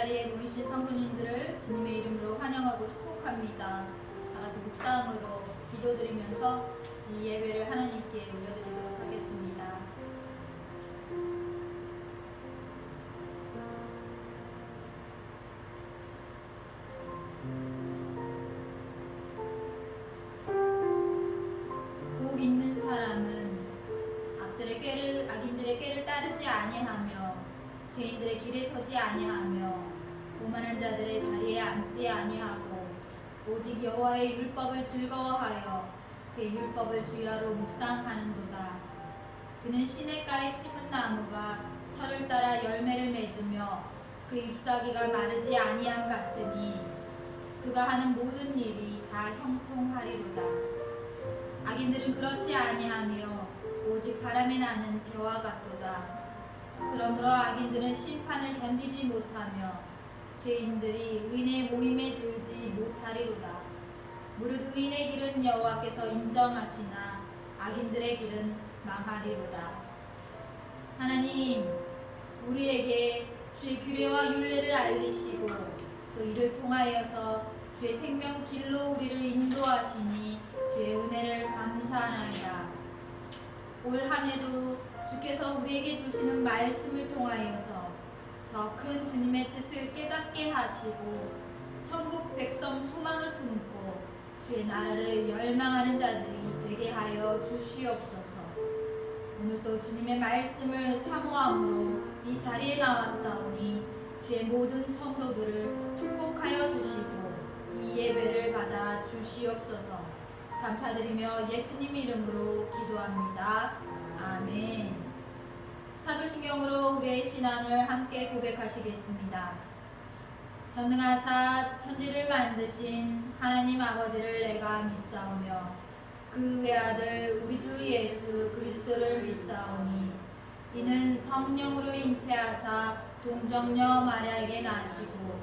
자리에 모이신 성도님들을 주님의 이름으로 환영하고 축복합니다. 다같이 묵상으로 기도드리면서 이 예배를 하나님께 올려드리도록 하겠습니다. 복 있는 사람은 악인들의 꾀를 따르지 아니하며 죄인들의 길에 서지 아니하며 오만한 자들의 자리에 앉지 아니하고 오직 여호와의 율법을 즐거워하여 그의 율법을 주야로 묵상하는도다. 그는 시냇가에 심은 나무가 철을 따라 열매를 맺으며 그 잎사귀가 마르지 아니함 같으니 그가 하는 모든 일이 다 형통하리로다. 악인들은 그렇지 아니하며 오직 바람에 나는 겨와 같도다. 그러므로 악인들은 심판을 견디지 못하며 죄인들이 의인의 모임에 들지 못하리로다. 무릇 의인의 길은 여호와께서 인정하시나 악인들의 길은 망하리로다. 하나님, 우리에게 주의 규례와 율례를 알리시고 또 이를 통하여서 주의 생명 길로 우리를 인도하시니 주의 은혜를 감사하나이다. 올 한 해도 주께서 우리에게 주시는 말씀을 통하여서 더 큰 주님의 뜻을 깨닫게 하시고 천국 백성 소망을 품고 주의 나라를 열망하는 자들이 되게 하여 주시옵소서. 오늘도 주님의 말씀을 사모함으로 이 자리에 나왔사오니 주의 모든 성도들을 축복하여 주시고 이 예배를 받아 주시옵소서. 감사드리며 예수님 이름으로 기도합니다. 아멘. 사도신경으로 우리의 신앙을 함께 고백하시겠습니다. 전능하사 천지를 만드신 하나님 아버지를 내가 믿사오며 그 외아들 우리 주 예수 그리스도를 믿사오니 이는 성령으로 잉태하사 동정녀 마리아에게 나시고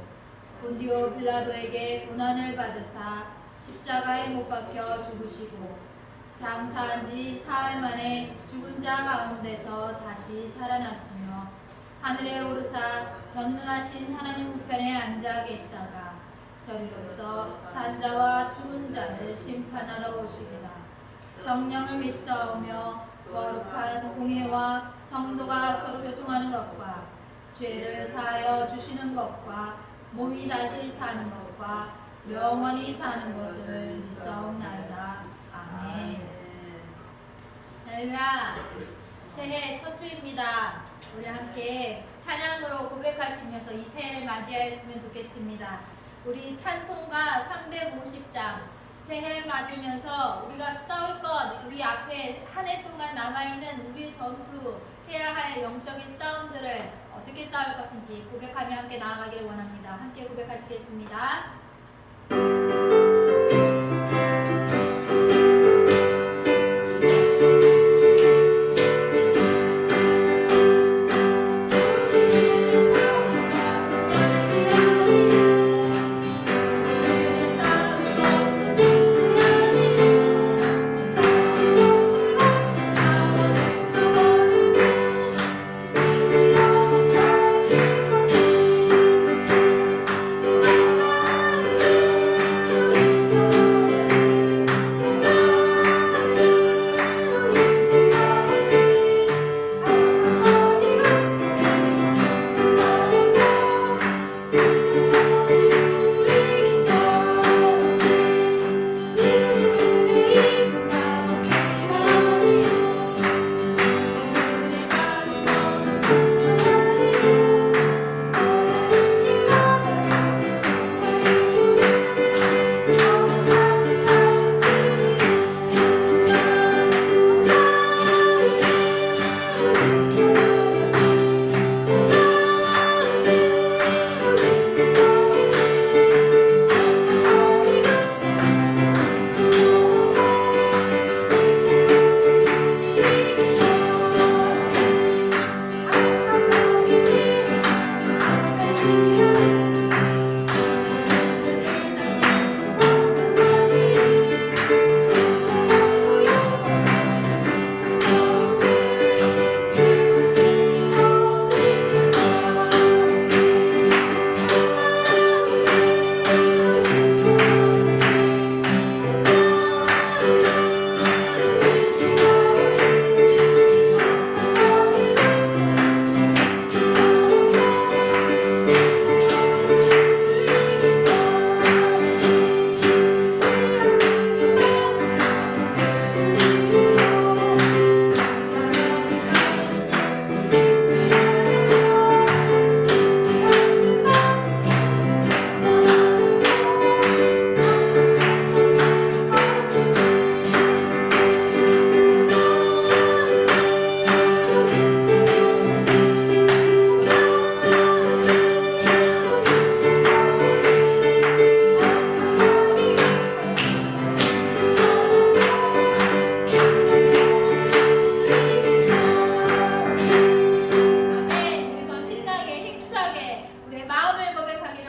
본디오 빌라도에게 고난을 받으사 십자가에 못 박혀 죽으시고 장사한 지 사흘 만에 죽은 자 가운데서 다시 살아나시며 하늘에 오르사 전능하신 하나님 우편에 앉아 계시다가 저리로서 산자와 죽은 자를 심판하러 오시리라. 성령을 믿사오며 거룩한 공회와 성도가 서로 교통하는 것과 죄를 사하여 주시는 것과 몸이 다시 사는 것과 영원히 사는 것을 믿사옵나이다. 아멘. 할렐루야. 새해 첫 주입니다. 우리 함께 찬양으로 고백하시면서 이 새해를 맞이하였으면 좋겠습니다. 우리 찬송가 350장 새해 맞으면서 우리가 싸울 것, 우리 앞에 한 해 동안 남아있는 우리 전투 해야 할 영적인 싸움들을 어떻게 싸울 것인지 고백하며 함께 나아가기를 원합니다. 함께 고백하시겠습니다.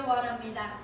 원합니다.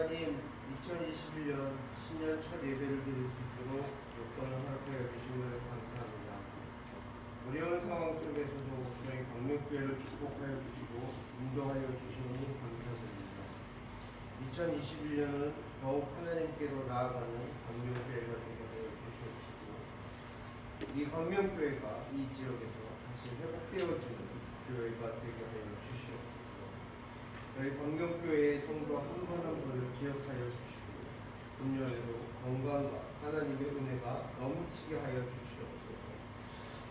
하나님, 2021년 신년 첫 예배를 드릴 수 있도록 여건을 허락하여 주신 것을 감사합니다. 어려운 상황 속에서도 저희 광명교회를 축복하여 주시고 인도하여 주시니 감사드립니다. 2021년은 더욱 하나님께로 나아가는 광명교회가 되게 하여 주시옵시고 이 광명교회가 이 지역에서 다시 회복되어지는 교회가 되게 하여 주시옵소서. 저희 광명교회의 성도 한 분 한 분을 기억하여 주시고 금년에도 건강과 하나님의 은혜가 넘치게 하여 주시옵소서.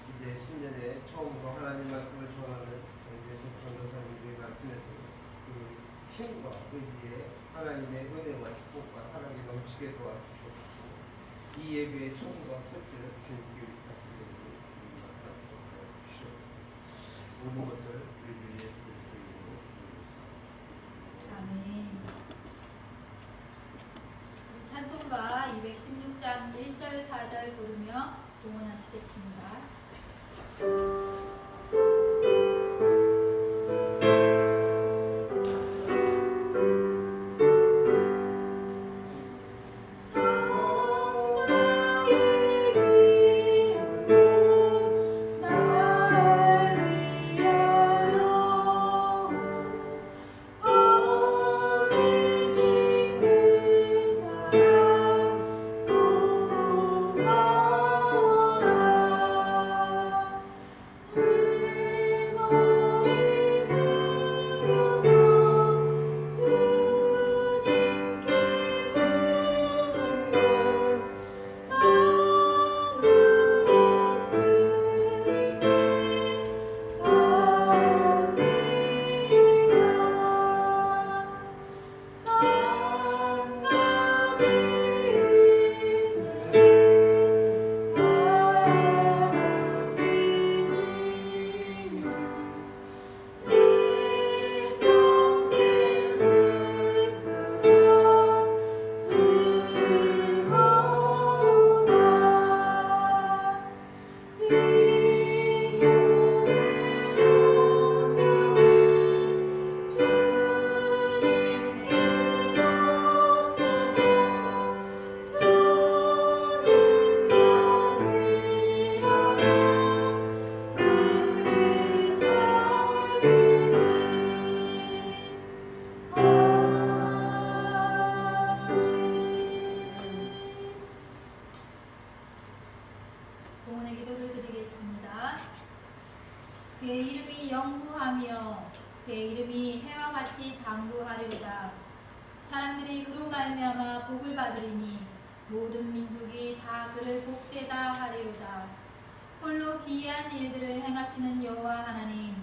이제 신년에 처음으로 하나님 말씀을 전하는 정재석 전도사님의 말씀에서 그 힘과 의지에 하나님의 은혜와 축복과 사랑이 넘치게 도와주시옵소서. 이 예배의 처음과 끝을 주님께 부탁드리니 주님 맡아주시옵소서. 모든 것을 우리 주 예수 그리스도 이름으로 기도드립니다. 아멘. 찬송가 216장 1절 4절 부르며 동원하시겠습니다. 동원의 기도를 드리겠습니다. 그의 이름이 영구하며 그의 이름이 해와 같이 장구하리로다. 사람들이 그로 말미암아 복을 받으리니 모든 민족이 다 그를 복되다 하리로다. 홀로 기이한 일들을 행하시는 여호와 하나님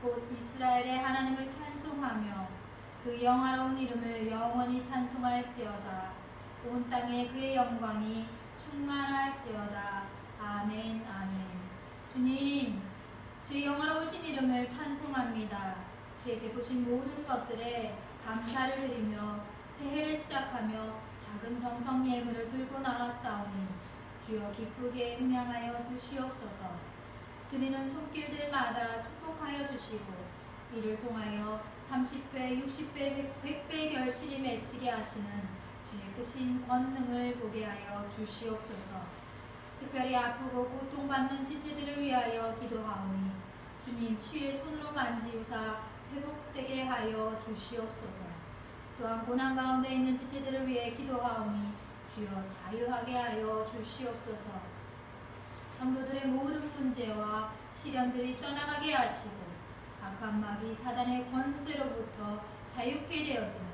곧 이스라엘의 하나님을 찬송하며 그 영화로운 이름을 영원히 찬송할지어다. 온 땅에 그의 영광이 충만할지어다. 아멘. 아멘. 주님, 주의 영화로우신 이름을 찬송합니다. 주의 베푸신 모든 것들에 감사를 드리며 새해를 시작하며 작은 정성 예물을 들고 나왔사오니 주여 기쁘게 음양하여 주시옵소서. 드리는 손길들마다 축복하여 주시고 이를 통하여 30배, 60배, 100배 결실이 맺히게 하시는 주의 크신 권능을 보게 하여 주시옵소서. 특별히 아프고 고통받는 지체들을 위하여 기도하오니 주님 치유의 손으로 만지우사 회복되게 하여 주시옵소서. 또한 고난 가운데 있는 지체들을 위해 기도하오니 주여 자유하게 하여 주시옵소서. 성도들의 모든 문제와 시련들이 떠나가게 하시고 악한 마귀 사단의 권세로부터 자유케 되어지는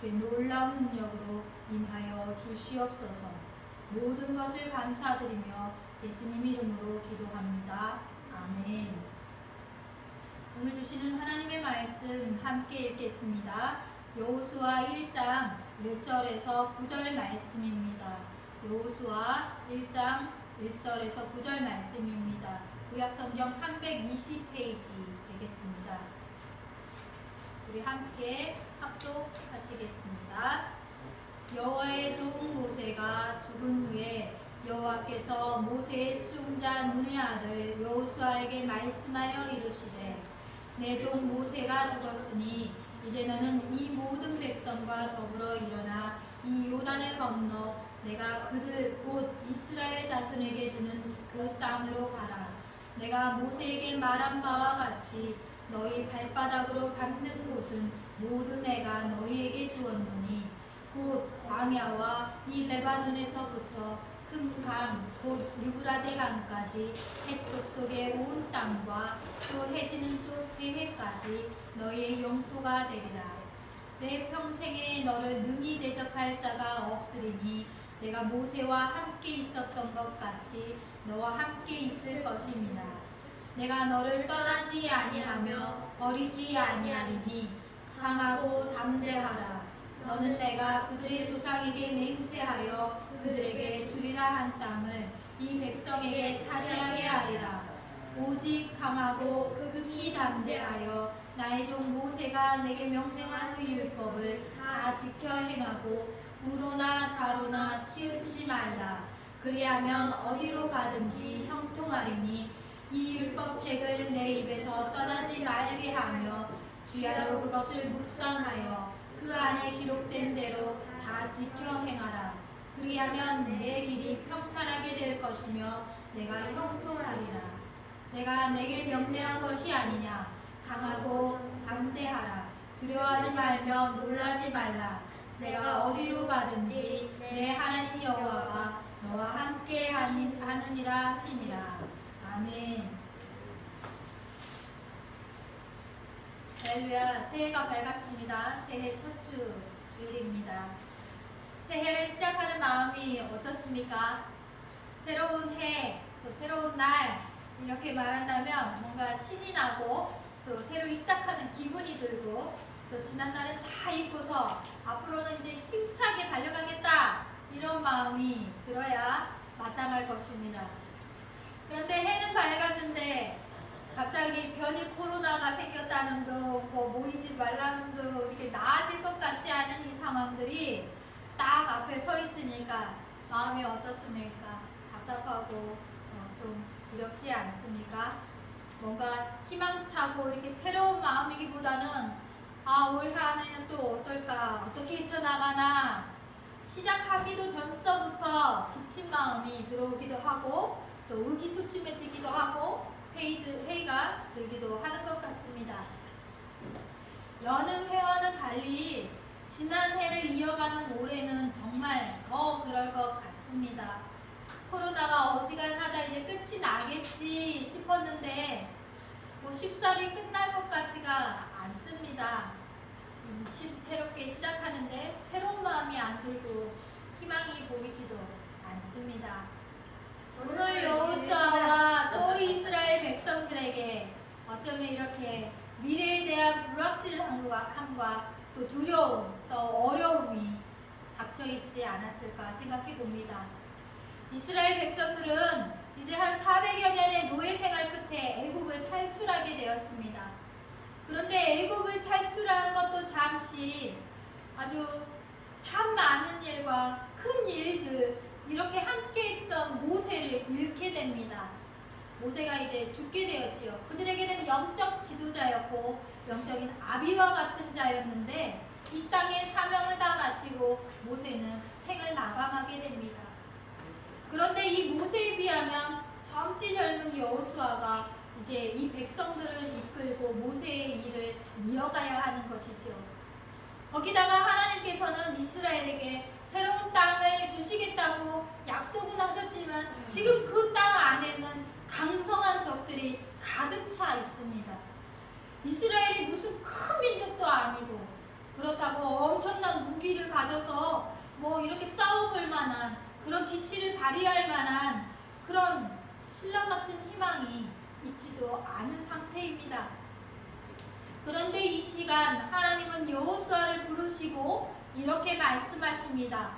주의 놀라운 능력으로 임하여 주시옵소서. 모든 것을 감사드리며 예수님 이름으로 기도합니다. 아멘. 오늘 주시는 하나님의 말씀 함께 읽겠습니다. 여호수아 1장 1절에서 9절 말씀입니다. 여호수아 1장 1절에서 9절 말씀입니다. 구약성경 320페이지 되겠습니다. 우리 함께 합독하시겠습니다. 여호와의 종 모세가 죽은 후에 여호와께서 모세의 수종자 눈의 아들 여호수아에게 말씀하여 이르시되 내 종 모세가 죽었으니 이제 너는 이 모든 백성과 더불어 일어나 이 요단을 건너 내가 그들 곧 이스라엘 자손에게 주는 그 땅으로 가라. 내가 모세에게 말한 바와 같이 너희 발바닥으로 밟는 곳은 모두 내가 너희에게 주었노니 곧 광야와 이 레바논에서부터 큰 강 곧 유브라데 강까지 해쪽 속의 온 땅과 또 해지는 쪽 대해까지 너희의 영토가 되리라. 내 평생에 너를 능히 대적할 자가 없으리니 내가 모세와 함께 있었던 것 같이 너와 함께 있을 것임이라. 내가 너를 떠나지 아니하며 버리지 아니하리니 강하고 담대하라. 너는 내가 그들의 조상에게 맹세하여 그들에게 주리라 한 땅을 이 백성에게 차지하게 하리라. 오직 강하고 극히 담대하여 나의 종 모세가 내게 명령한 그 율법을 다 지켜 행하고 우로나 좌로나 치우치지 말라. 그리하면 어디로 가든지 형통하리니 이 율법책을 내 입에서 떠나지 말게 하며 주야로 그것을 묵상하여 그 안에 기록된 대로 다 지켜 행하라. 그리하면 내 길이 평탄하게 될 것이며 내가 형통하리라. 내가 내게 명령한 것이 아니냐. 강하고 담대하라. 두려워하지 말며 놀라지 말라. 내가 어디로 가든지 내 하나님 여호와가 너와 함께 하느니라 하시니라. 아멘. 할렐루야. 새해가 밝았습니다. 새해 첫 주일입니다. 새해를 시작하는 마음이 어떻습니까? 새로운 해, 또 새로운 날 이렇게 말한다면 뭔가 신이 나고 또 새로 시작하는 기분이 들고 또 지난날은 다 잊고서 앞으로는 이제 힘차게 달려가겠다 이런 마음이 들어야 마땅할 것입니다. 그런데 해는 밝았는데 갑자기 변이 코로나가 생겼다는 둥, 뭐 모이지 말라는 둥 이렇게 나아질 것 같지 않은 이 상황들이 딱 앞에 서 있으니까 마음이 어떻습니까? 답답하고 좀 두렵지 않습니까? 뭔가 희망차고 이렇게 새로운 마음이기보다는 올 한해는 또 어떨까? 어떻게 헤쳐나가나? 시작하기도 전서부터 지친 마음이 들어오기도 하고 또 의기소침해지기도 하고 회의가 들기도 하는 것 같습니다. 여느 해와는 달리 지난 해를 이어가는 올해는 정말 더 그럴 것 같습니다. 코로나가 어지간하다 이제 끝이 나겠지 싶었는데 뭐 쉽사리 끝날 것 같지가 않습니다. 새롭게 시작하는데 새로운 마음이 안 들고 희망이 보이지도 않습니다. 오늘 여호수아와 또 이스라엘 백성들에게 어쩌면 이렇게 미래에 대한 불확실함과 또 두려움, 또 어려움이 닥쳐있지 않았을까 생각해 봅니다. 이스라엘 백성들은 이제 한 400여 년의 노예 생활 끝에 애굽을 탈출하게 되었습니다. 그런데 애굽을 탈출한 것도 잠시 아주 참 많은 일과 큰 일들 이렇게 함께 있던 모세를 잃게 됩니다. 모세가 이제 죽게 되었지요. 그들에게는 영적 지도자였고 영적인 아비와 같은 자였는데 이 땅에 사명을 다 마치고 모세는 생을 마감하게 됩니다. 그런데 이 모세에 비하면 젊디 젊은 여호수아가 이제 이 백성들을 이끌고 모세의 일을 이어가야 하는 것이죠. 거기다가 하나님께서는 이스라엘에게 새로운 땅을 주시겠다고 약속은 하셨지만 지금 그 땅 안에는 강성한 적들이 가득 차 있습니다. 이스라엘이 무슨 큰 민족도 아니고 그렇다고 엄청난 무기를 가져서 뭐 이렇게 싸워볼 만한 그런 기치를 발휘할 만한 그런 신랑 같은 희망이 있지도 않은 상태입니다. 그런데 이 시간 하나님은 여호수아를 부르시고 이렇게 말씀하십니다.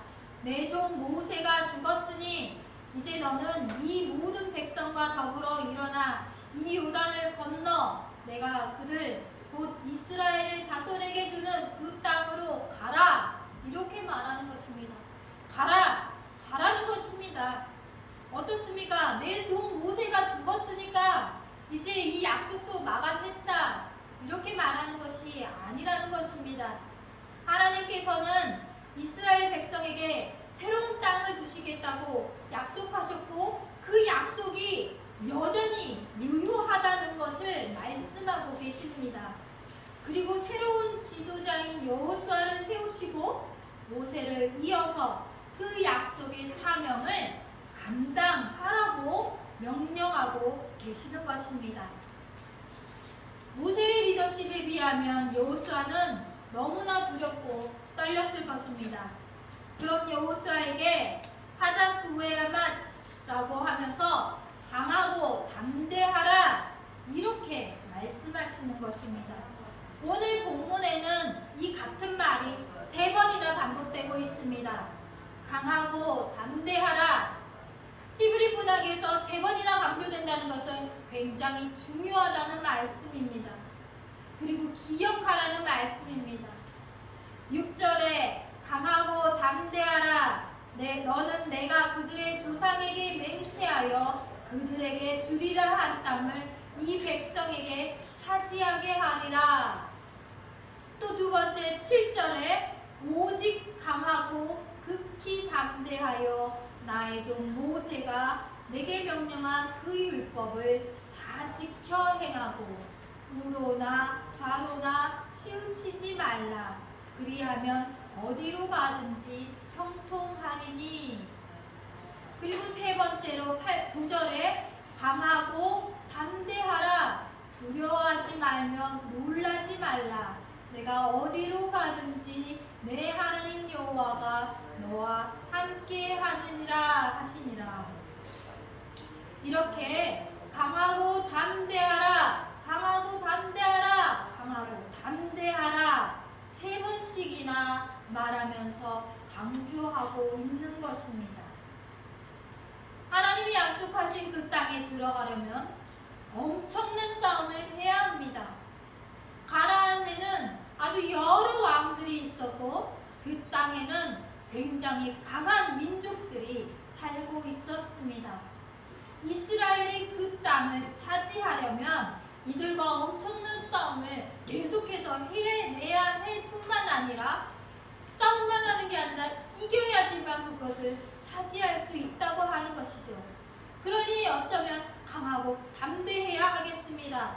내 종 모세가 죽었으니 이제 너는 이 모든 백성과 더불어 일어나 이 요단을 건너 내가 그들 곧 이스라엘 자손에게 주는 그 땅으로 가라. 이렇게 말하는 것입니다. 가라는 것입니다. 어떻습니까? 내 종 모세가 죽었으니까 이제 이 약속도 마감했다. 이렇게 말하는 것이 아니라는 것입니다. 하나님께서는 이스라엘 백성에게 새로운 땅을 주시겠다고 약속하셨고 그 약속이 여전히 유효하다는 것을 말씀하고 계십니다. 그리고 새로운 지도자인 여호수아를 세우시고 모세를 이어서 그 약속의 사명을 감당하라고 명령하고 계시는 것입니다. 모세의 리더십에 비하면 여호수아는 너무나 두렵고 떨렸을 것입니다. 그럼 여호수아에게 하자구에아맛라고 하면서 강하고 담대하라 이렇게 말씀하시는 것입니다. 오늘 본문에는 이 같은 말이 3번이나 반복되고 있습니다. 강하고 담대하라. 히브리 문학에서 3번이나 강조된다는 것은 굉장히 중요하다는 말씀입니다. 그리고 기억하라는 말씀입니다. 6절에 강하고 담대하라. 너는 내가 그들의 조상에게 맹세하여 그들에게 주리라 한 땅을 이 백성에게 차지하게 하리라. 또 2번째 7절에 오직 강하고 극히 담대하여 나의 종 모세가 내게 명령한 그 율법을 다 지켜 행하고 우로나 좌로나 치우치지 말라. 그리하면 어디로 가든지 형통하리니. 그리고 3번째로 9절에 강하고 담대하라. 두려워하지 말며 놀라지 말라. 내가 어디로 가든지 내 하나님 여호와가 너와 함께 하느니라 하시니라. 이렇게 강하고 담대하라, 강하고 담대하라, 강하고 담대하라 3번씩이나 말하면서 강조하고 있는 것입니다. 하나님이 약속하신 그 땅에 들어가려면 엄청난 싸움을 해야 합니다. 가나안에는 아주 여러 왕들이 있었고 그 땅에는 굉장히 강한 민족들이 살고 있었습니다. 이스라엘이 그 땅을 차지하려면 이들과 엄청난 싸움을 계속해서 해내야 할 뿐만 아니라 싸움만 하는 게 아니라 이겨야지만 그것을 차지할 수 있다고 하는 것이죠. 그러니 어쩌면 강하고 담대해야 하겠습니다.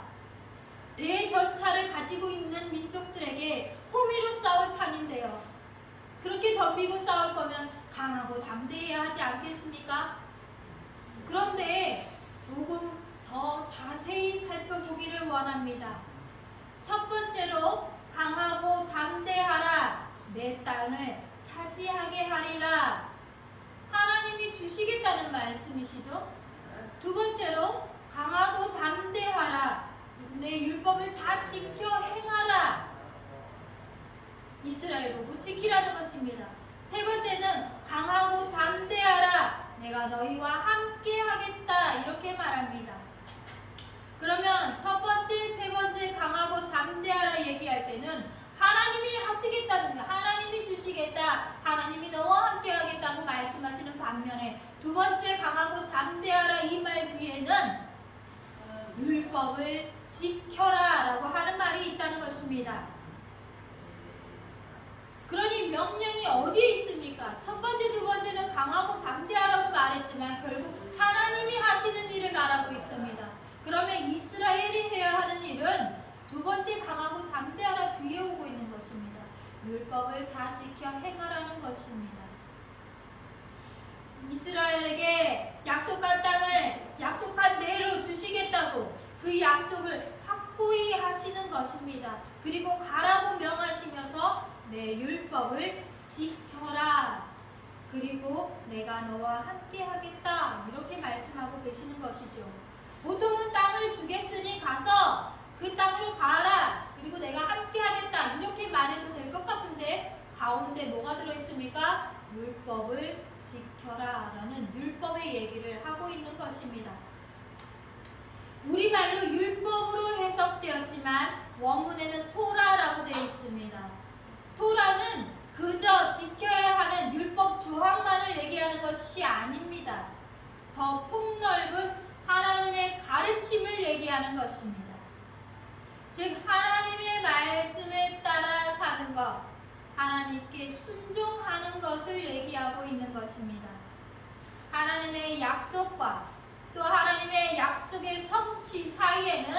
대전차를 가지고 있는 민족들에게 호미로 싸울 판인데요. 그렇게 덤비고 싸울 거면 강하고 담대해야 하지 않겠습니까? 그런데 조금 더 자세히 살펴보기를 원합니다. 첫 번째로 강하고 담대하라. 내 땅을 차지하게 하리라. 하나님이 주시겠다는 말씀이시죠. 2번째로 강하고 담대하라. 내 율법을 다 지켜 행하라. 이스라엘 보고 지키라는 것입니다. 3번째는 강하고 담대하라. 내가 너희와 함께 하겠다. 이렇게 말합니다. 그러면 첫 번째, 3번째 강하고 담대하라 얘기할 때는 하나님이 하시겠다는 거, 하나님이 주시겠다, 하나님이 너와 함께 하겠다고 말씀하시는 반면에 2번째 강하고 담대하라 이 말 뒤에는 율법을 지켜라 라고 하는 말이 있다는 것입니다. 그러니 명령이 어디에 있습니까? 첫 번째, 2번째는 강하고 담대하라고 말했지만 결국 하나님이 하시는 일을 말하고 있습니다. 그러면 이스라엘이 해야 하는 일은 2번째 강하고 담대하라 뒤에 오고 있는 것입니다. 율법을 다 지켜 행하라는 것입니다. 이스라엘에게 약속한 땅을 약속한 대로 주시겠다고 그 약속을 확고히 하시는 것입니다. 그리고 가라고 명하시면서 내 율법을 지켜라. 그리고 내가 너와 함께 하겠다. 이렇게 말씀하고 계시는 것이죠. 보통은 땅을 주겠으니 가서 그 땅으로 가라. 그리고 내가 함께 하겠다. 이렇게 말해도 될 것 같은데 가운데 뭐가 들어있습니까? 율법을 지켜라 라는 율법의 얘기를 하고 있는 것입니다. 우리말로 율법으로 해석되었지만 원문에는 토라라고 되어 있습니다. 토라는 그저 지켜야 하는 율법 조항만을 얘기하는 것이 아닙니다. 더 폭넓은 하나님의 가르침을 얘기하는 것입니다. 즉 하나님의 말씀에 따라 사는 것, 하나님께 순종하는 것을 얘기하고 있는 것입니다. 하나님의 약속과 또 하나님의 약속의 성취 사이에는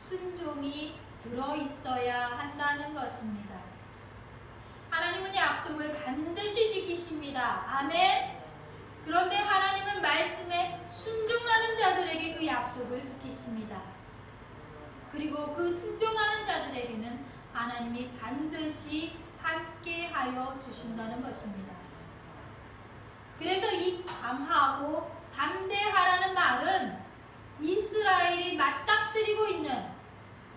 순종이 들어있어야 한다는 것입니다. 하나님은 약속을 반드시 지키십니다. 아멘. 그런데 하나님은 말씀에 순종하는 자들에게 그 약속을 지키십니다. 그리고 그 순종하는 자들에게는 하나님이 반드시 함께하여 주신다는 것입니다. 그래서 이 강하고 담대하라는 말은 이스라엘이 맞닥뜨리고 있는,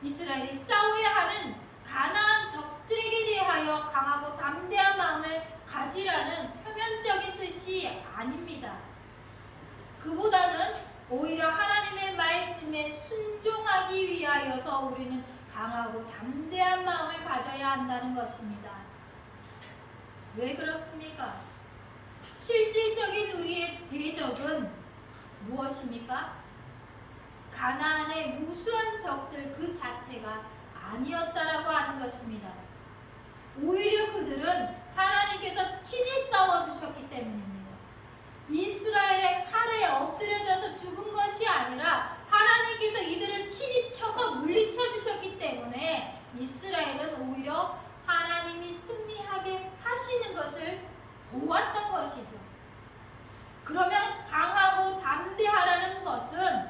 이스라엘이 싸워야 하는 가나안 적들에게 대하여 강하고 담대한 마음을 가지라는 표면적인 뜻이 아닙니다. 그보다는 오히려 하나님의 말씀에 순종하기 위하여서 우리는 강하고 담대한 마음을 가져야 한다는 것입니다. 왜 그렇습니까? 실질적인 우리의 대적은 무엇입니까? 가나안의 무수한 적들 그 자체가 아니었다라고 하는 것입니다. 오히려 그들은 하나님께서 친히 싸워주셨기 때문입니다. 이스라엘의 칼에 엎드려져서 죽은 것이 아니라 하나님께서 이들을 친히 쳐서 물리쳐 주셨기 때문에 이스라엘은 오히려 하나님이 승리하게 하시는 것을 보았던 것이죠. 그러면 강하고 담대하라는 것은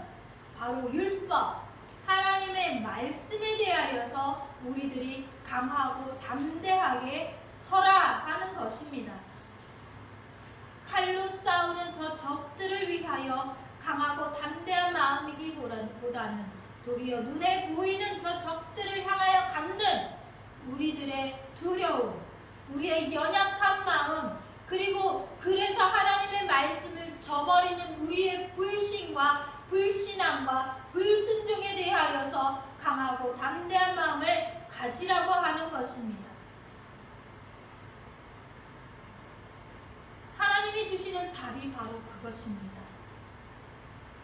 바로 율법, 하나님의 말씀에 대하여서 우리들이 강하고 담대하게 서라 하는 것입니다. 칼로 싸우는 저 적들을 위하여 강하고 담대한 마음이기보다는 도리어 눈에 보이는 저 적들을 향하여 갖는 우리들의 두려움, 우리의 연약한 마음, 그리고 그래서 하나님의 말씀을 저버리는 우리의 불신과 불신앙과 불순종에 대하여서 강하고 담대한 마음을 가지라고 하는 것입니다. 하나님이 주시는 답이 바로 그것입니다.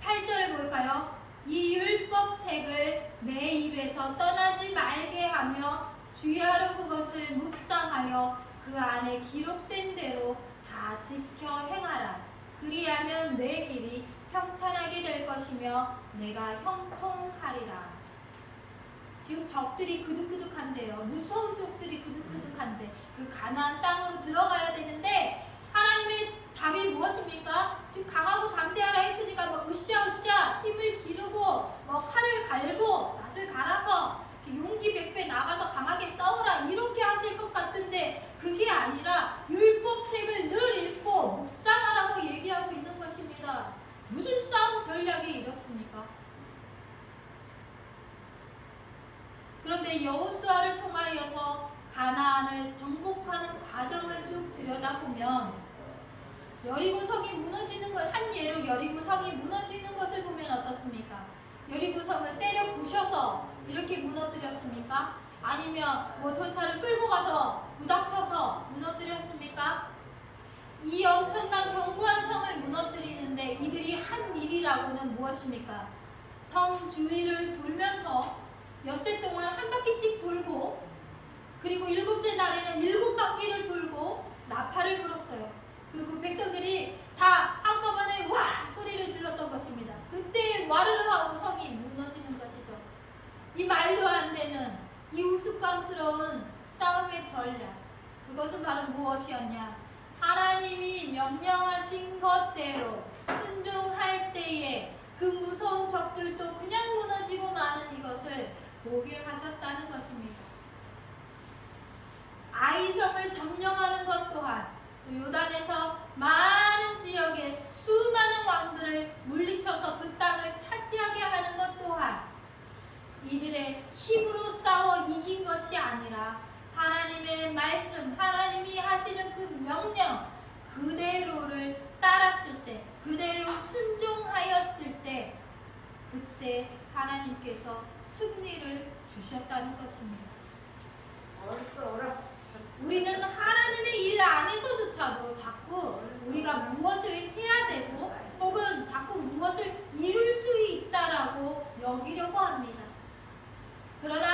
8절 볼까요? 이 율법책을 내 입에서 떠나지 말게 하며 주야로 그것을 묵상하여 그 안에 기록된 대로 다 지켜 행하라. 그리하면 내 길이 평탄하게 될 것이며 내가 형통하리라. 지금 적들이 그득그득한데요. 무서운 적들이 그득그득한데 그 가나안 땅으로 들어가야 되는데 하나님의 답이 무엇입니까? 지금 강하고 담대하라 했으니까 뭐 으쌰으쌰 힘을 기르고 뭐 칼을 갈고 낫을 갈아서 용기 백배 나가서 강하게 싸워라 이렇게 하실 것 같은데 그게 아니라 율법책을 늘 읽고 묵상하라고 얘기하고 있는 것입니다. 무슨 싸움 전략이 이렇습니까? 그런데 여호수아를 통하여서 가나안을 정복하는 과정을 쭉 들여다보면 여리고 성이 무너지는 것, 한 예로 여리고 성이 무너지는 것을 보면 어떻습니까? 여리고 성을 때려 부셔서 이렇게 무너뜨렸습니까? 아니면 뭐 전차를 끌고 가서 부닥쳐서 무너뜨렸습니까? 이 엄청난 견고한 성을 무너뜨리는데 이들이 한 일이라고는 무엇입니까? 성 주위를 돌면서 엿새 동안 한 바퀴씩 돌고 그리고 7째 날에는 7바퀴를 돌고 나팔을 불었어요. 그리고 백성들이 다 한꺼번에 와 소리를 질렀던 것입니다. 그때 와르르 하고 성이 무너지는 것이죠. 이 말도 안 되는 이 우스꽝스러운 싸움의 전략, 그것은 바로 무엇이었냐? 하나님이 명령하신 것대로 순종할 때에 그 무서운 적들도 그냥 무너지고 마는 이것을 보게 하셨다는 것입니다. 아이성을 점령하는 것 또한 또 요단에서 많은 지역에 수많은 왕들을 물리쳐서 그 땅을 차지하게 하는 것 또한 이들의 힘으로 싸워 이긴 것이 아니라 하나님의 말씀, 하나님이 하시는 그 명령 그대로를 따랐을 때, 그대로 순종하였을 때 그때 하나님께서 승리를 주셨다는 것입니다. 우리는 하나님의 일 안에서조차도 자꾸 우리가 무엇을 해야 되고 혹은 자꾸 무엇을 이룰 수 있다라고 여기려고 합니다. 그러나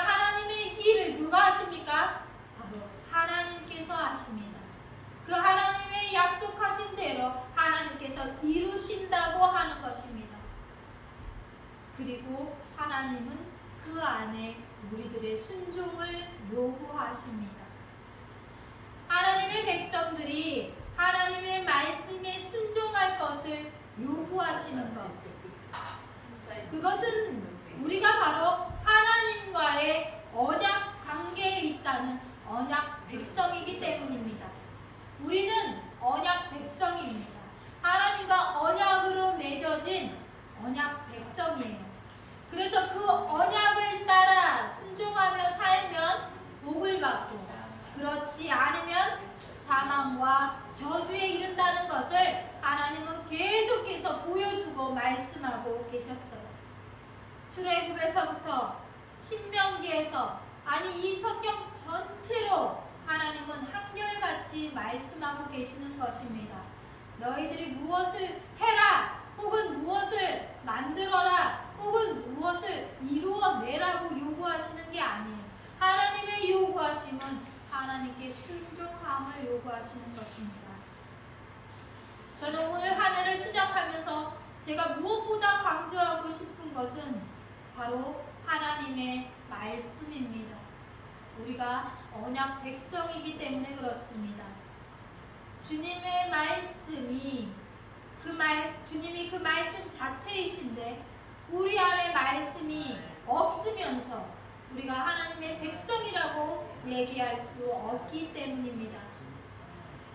하나님께서 이루신다고 하는 것입니다. 그리고 하나님은 그 안에 우리들의 순종을 요구하십니다. 하나님의 백성들이 하나님의 말씀에 순종할 것을 요구하시는 것, 그것은 우리가 바로 하나님과의 언약 관계에 있다는 언약 백성이기 때문입니다. 우리는 언약 백성입니다. 하나님과 언약으로 맺어진 언약 백성이에요. 그래서 그 언약을 따라 순종하며 살면 복을 받고, 그렇지 않으면 사망과 저주에 이른다는 것을 하나님은 계속해서 보여주고 말씀하고 계셨어요. 출애굽에서부터 신명기에서, 아니 이 성경 전체로 하나님은 한결같이 말씀하고 계시는 것입니다. 너희들이 무엇을 해라, 혹은 무엇을 만들어라, 혹은 무엇을 이루어내라고 요구하시는 게 아니에요. 하나님의 요구하심은 하나님께 순종함을 요구하시는 것입니다. 저는 오늘 한 해를 시작하면서 제가 무엇보다 강조하고 싶은 것은 바로 하나님의 말씀입니다. 우리가 언약 백성이기 때문에 그렇습니다. 주님의 말씀이 주님이 그 말씀 자체이신데 우리 안에 말씀이 없으면서 우리가 하나님의 백성이라고 얘기할 수 없기 때문입니다.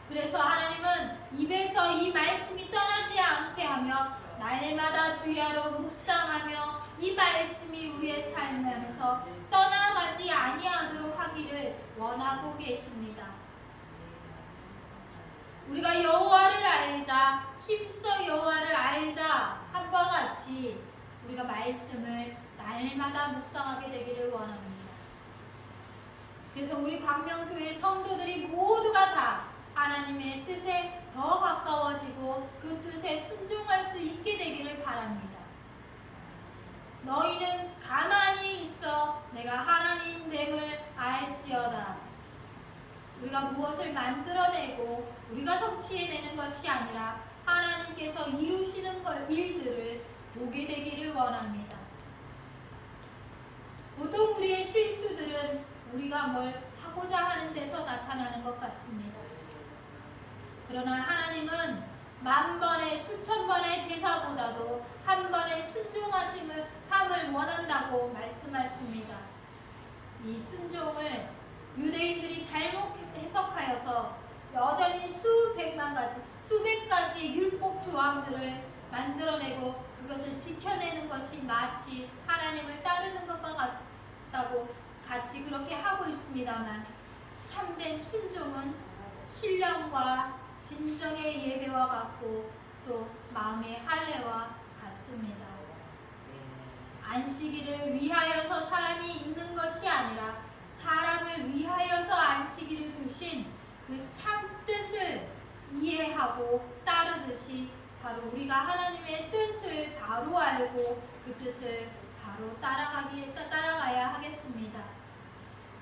그래서 하나님은 입에서 이 말씀이 떠나지 않게 하며 날마다 주야로 묵상하며 이 말씀이 우리의 삶 안에서 떠나가지 아니하도록 하기를 원하고 계십니다. 우리가 여호와를 알자, 힘써 여호와를 알자 함과 같이 우리가 말씀을 날마다 묵상하게 되기를 원합니다. 그래서 우리 광명교회 성도들이 모두가 다 하나님의 뜻에 더 가까워지고 그 뜻에 순종할 수 있게 되기를 바랍니다. 너희는 가만히 있어 내가 하나님됨을 알지어다. 우리가 무엇을 만들어내고 우리가 성취해내는 것이 아니라 하나님께서 이루시는 일들을 보게 되기를 원합니다. 보통 우리의 실수들은 우리가 뭘 하고자 하는 데서 나타나는 것 같습니다. 그러나 하나님은 만 번의 수천 번의 제사보다도 한 번의 순종하심을 함을 원한다고 말씀하십니다. 이 순종을 유대인들이 잘못 해석하여서 여전히 수백만 가지, 수백 가지의 율법 조항들을 만들어내고 그것을 지켜내는 것이 마치 하나님을 따르는 것과 같다고 같이 그렇게 하고 있습니다만, 참된 순종은 신령과 진정의 예배와 같고 또 마음의 할례와 같습니다. 안식일을 위하여서 사람이 있는 것이 아니라 사람을 위하여서 안식일을 두신 그 참 뜻을 이해하고 따르듯이 바로 우리가 하나님의 뜻을 바로 알고 그 뜻을 바로 따라가야 하겠습니다.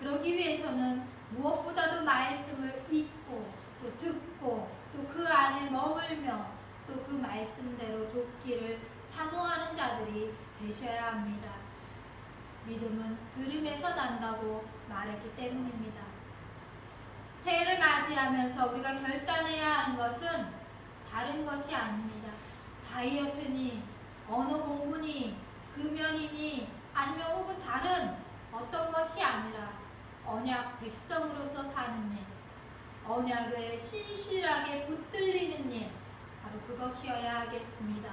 그러기 위해서는 무엇보다도 말씀을 읽고 또 듣고 또 그 안에 머물며 또 그 말씀대로 좇기를 사모하는 자들이 되셔야 합니다. 믿음은 들음에서 난다고 말했기 때문입니다. 새해를 맞이하면서 우리가 결단해야 하는 것은 다른 것이 아닙니다. 다이어트니 언어 공부니 금연이니 아니면 혹은 다른 어떤 것이 아니라 언약 백성으로서 사는 일, 언약을 신실하게 붙들리는 일, 바로 그것이어야 하겠습니다.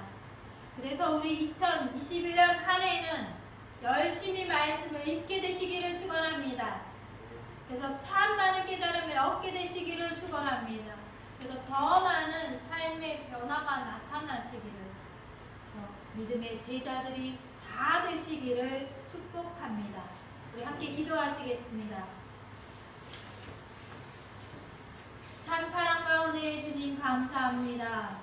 그래서 우리 2021년 한 해에는 열심히 말씀을 읽게 되시기를 축원합니다. 그래서 참 많은 깨달음을 얻게 되시기를 축원합니다. 그래서 더 많은 삶의 변화가 나타나시기를, 그래서 믿음의 제자들이 다 되시기를 축복합니다. 우리 함께 기도하시겠습니다. 참 사랑과 은혜의 주님 감사합니다.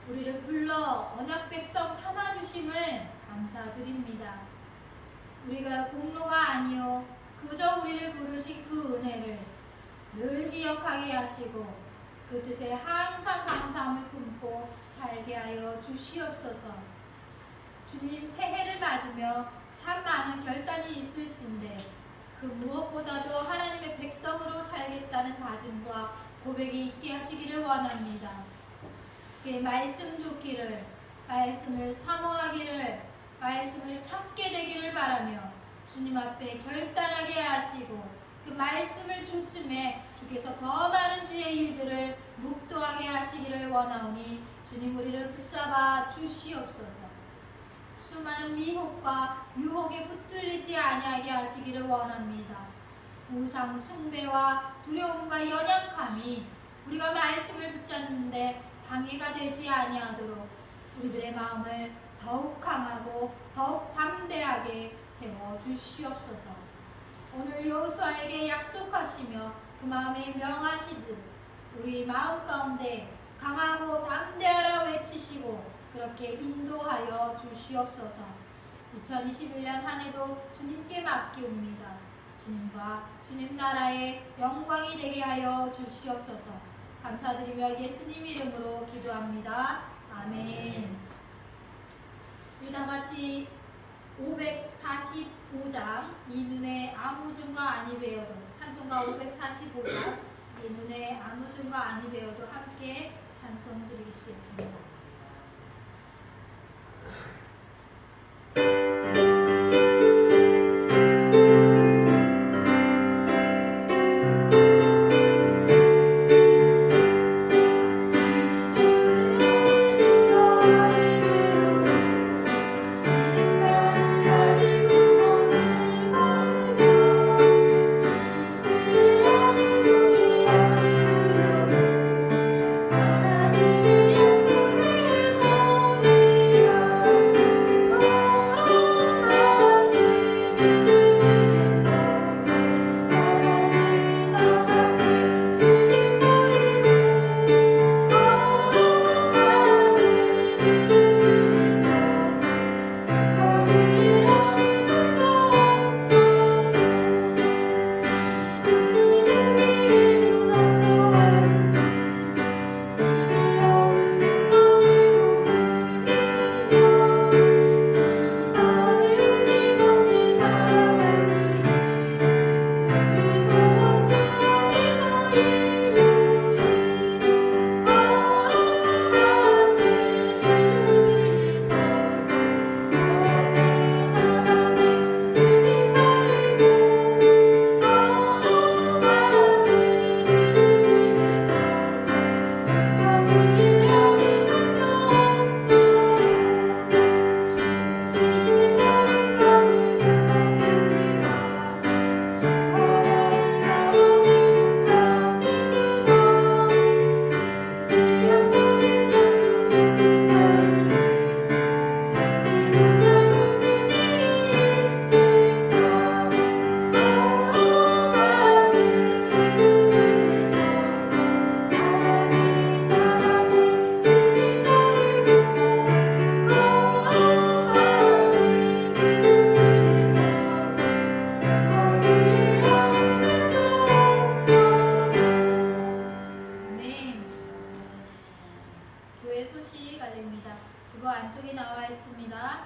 우리를 불러 언약 백성 삼아주심을 감사드립니다. 우리가 공로가 아니요 그저 우리를 부르신 그 은혜를 늘 기억하게 하시고 그 뜻에 항상 감사함을 품고 살게 하여 주시옵소서. 주님, 새해를 맞으며 참 많은 결단이 있을진데 그 무엇보다도 하나님의 백성으로 살겠다는 다짐과 고백이 있게 하시기를 원합니다. 그 말씀 쫓기를, 말씀을 사모하기를, 말씀을 찾게 되기를 바라며 주님 앞에 결단하게 하시고 그 말씀을 쫓음에 주께서 더 많은 주의 일들을 묵도하게 하시기를 원하오니 주님, 우리를 붙잡아 주시옵소서. 수많은 미혹과 유혹에 붙들리지 아니하게 하시기를 원합니다. 우상 숭배와 두려움과 연약함이 우리가 말씀을 붙잡는데 방해가 되지 아니하도록 우리들의 마음을 더욱 강하고 더욱 담대하게 세워 주시옵소서. 오늘 여호수아에게 약속하시며 그 마음에 명하시듯 우리 마음 가운데 강하고 담대하라 외치시고 그렇게 인도하여 주시옵소서. 2021년 한 해도 주님께 맡기옵니다. 주님과 주님 나라의 영광이 되게 하여 주시옵소서. 감사드리며 예수님 이름으로 기도합니다. 아멘. 우리 다 같이 545장 이 눈에 아무 증거 아니 배워도, 찬송가 545장 이 눈에 아무 증거 아니 배워도 함께 찬송 드리시겠습니다. 주보 안쪽에 나와 있습니다.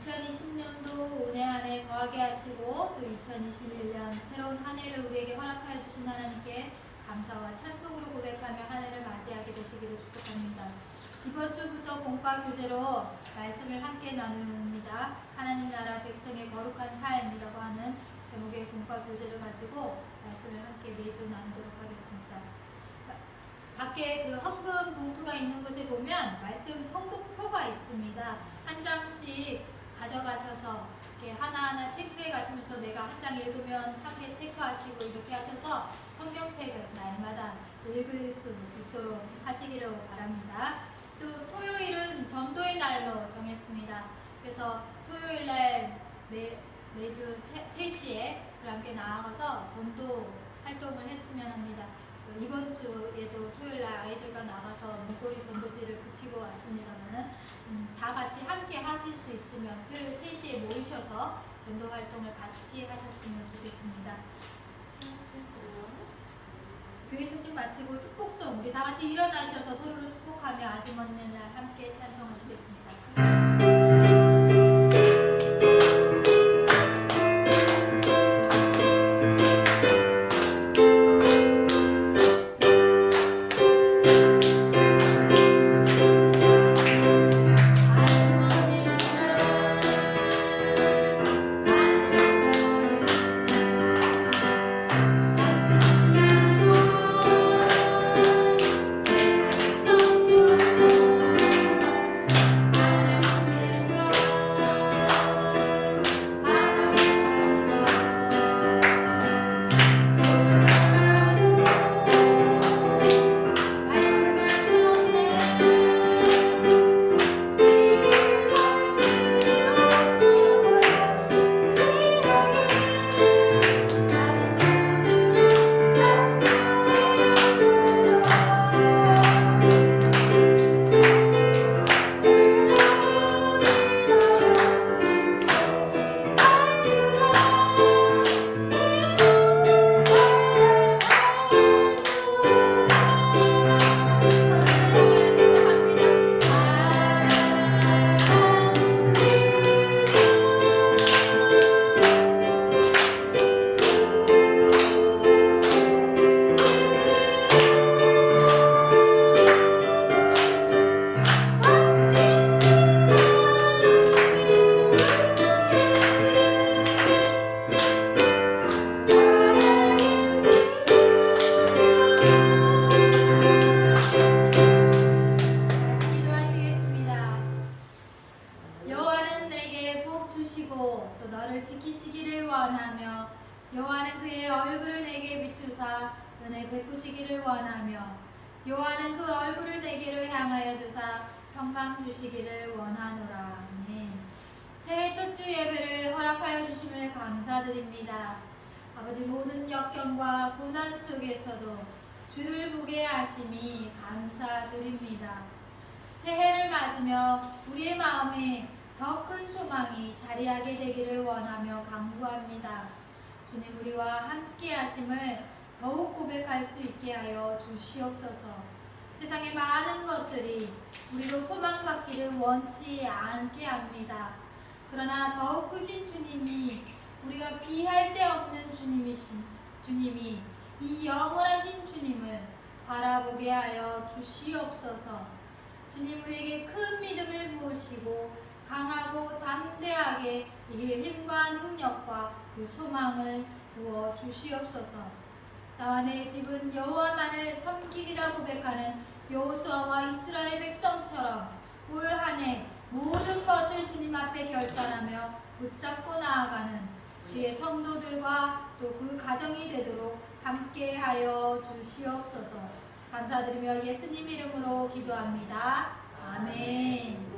2020년도 은혜 안에 거하게 하시고 또 2021년 새로운 한 해를 우리에게 허락하여 주신 하나님께 감사와 찬송으로 고백하며 한 해를 맞이하게 되시기를 축복합니다. 이번 주부터 공과 교제로 말씀을 함께 나눕니다. 하나님 나라 백성의 거룩한 삶이라고 하는 제목의 공과 교제를 가지고 말씀을 함께 매주 나누도록 하겠습니다. 밖에 그 헌금 봉투가 있는 곳에 보면 말씀 통독표가 있습니다. 한 장씩 가져가셔서 이렇게 하나하나 체크해 가시면서 내가 한 장 읽으면 한 개 체크하시고 이렇게 하셔서 성경책을 날마다 읽을 수 있도록 하시기를 바랍니다. 또 토요일은 전도의 날로 정했습니다. 그래서 토요일 날 매주 3시에 함께 나아가서 전도 활동을 했으면 합니다. 이번 주에도 토요일 날 아이들과 나가서 목걸이 전도지를 붙이고 왔습니다만 다 같이 함께 하실 수 있으면 토요일 3시에 모이셔서 전도 활동을 같이 하셨으면 좋겠습니다. 교회 소식 마치고 축복송 우리 다 같이 일어나셔서 서로를 축복하며 아직 없는 날 함께 찬송하시겠습니다. 여호와는 내게 복 주시고 또 너를 지키시기를 원하며 여호와는 그의 얼굴을 내게 비추사 은혜 베푸시기를 원하며 여호와는 그 얼굴을 내게로 향하여 두사 평강 주시기를 원하노라. 아멘. 새해 첫 주 예배를 허락하여 주심을 감사드립니다. 아버지, 모든 역경과 고난 속에서도 주를 보게 하심이 감사드립니다. 새해를 맞으며 우리의 마음에 더 큰 소망이 자리하게 되기를 원하며 간구합니다. 주님, 우리와 함께 하심을 더욱 고백할 수 있게 하여 주시옵소서. 세상의 많은 것들이 우리로 소망 갖기를 원치 않게 합니다. 그러나 더욱 크신 주님이, 우리가 비할 데 없는 주님이 이 영원하신 주님을 바라보게 하여 주시옵소서. 주님, 우리에게 큰 믿음을 부으시고 강하고 담대하게 이길 힘과 능력과 그 소망을 부어 주시옵소서. 나와 내 집은 여호와만을 섬기리라 고백하는 여호수아와 이스라엘 백성처럼 올 한 해 모든 것을 주님 앞에 결단하며 붙잡고 나아가는 주의 성도들과 또 그 가정이 되도록 함께하여 주시옵소서. 감사드리며 예수님 이름으로 기도합니다. 아멘.